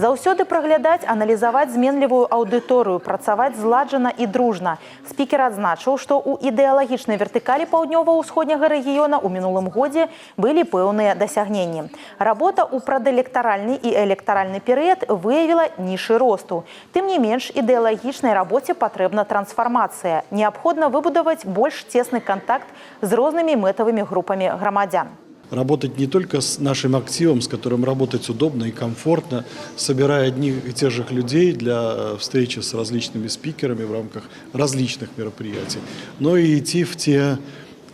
Заўсёды праглядаць, аналізаваць зменлівую аўдыторыю, працаваць зладжана і дружна. Спікер адзначыў, што ў ідэалагічнай вертыкалі паўднёва-ўсходняга рэгіёна ў мінулым годзе былі пэўныя дасягненні. Работа ў прадэлекторальны і электаральны перыяд выявіла нішы росту. Тым не менш, ідэалагічнай рабоце патрэбна трансфармацыя. Неабходна выбудаваць больш цесны контакт з рознымі мэтавымі групамі грамадзян. Работать не только с нашим активом, с которым работать удобно и комфортно, собирая одних и тех же людей для встречи с различными спикерами в рамках различных мероприятий, но и идти в те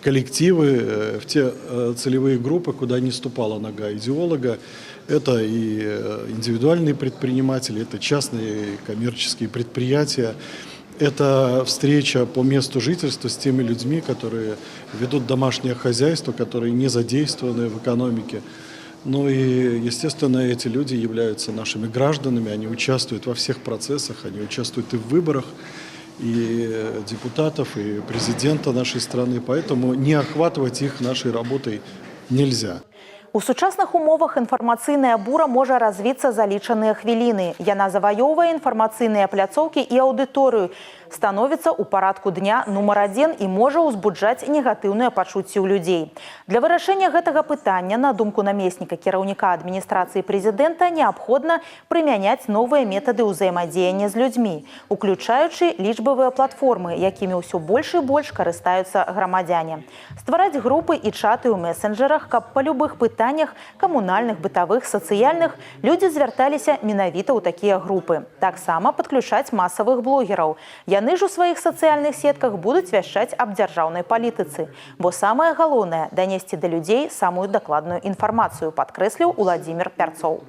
коллективы, в те целевые группы, куда не ступала нога идеолога. Это и индивидуальные предприниматели, это частные коммерческие предприятия. Это встреча по месту жительства с теми людьми, которые ведут домашнее хозяйство, которые не задействованы в экономике. Ну и, естественно, эти люди являются нашими гражданами, они участвуют во всех процессах, они участвуют и в выборах, и депутатов, и президента нашей страны, поэтому не охватывать их нашей работой нельзя. У сучасных умовах інфармацыйная бура можа развіцца за лічаныя хвіліны. Яна заваёўвае інфармацыйныя пляцоўкі і аўдыторыю, становіцца ў парадку дня нумар 1 і можа ўзбуджаць негатыўныя пачуцці ў людзей. Для вырашэння гэтага пытання, на думку намесніка кіраўніка адміністрацыі прэзідэнта, неабходна прымяняць новыя метады ўзаемадзеяння з людзьмі, уключаючы лічбавыя платформы, якімі ўсё больш і больш карыстаюцца грамадзяне. Ствараць групы і чаты ў месенджерах, каб па любых пытаннях камунальных, бытавых, сацыяльных людзі звярталіся менавіта ў такія групы. Таксама падключаць масавых блогераў. Яны ж у сваіх сацыяльных сетках будуць вяшчаць аб дзяржаўнай палітыцы. Бо самае галоўнае – данесці да людзей самую дакладную інфармацыю, падкрэсліў Уладзімір Пярцоў.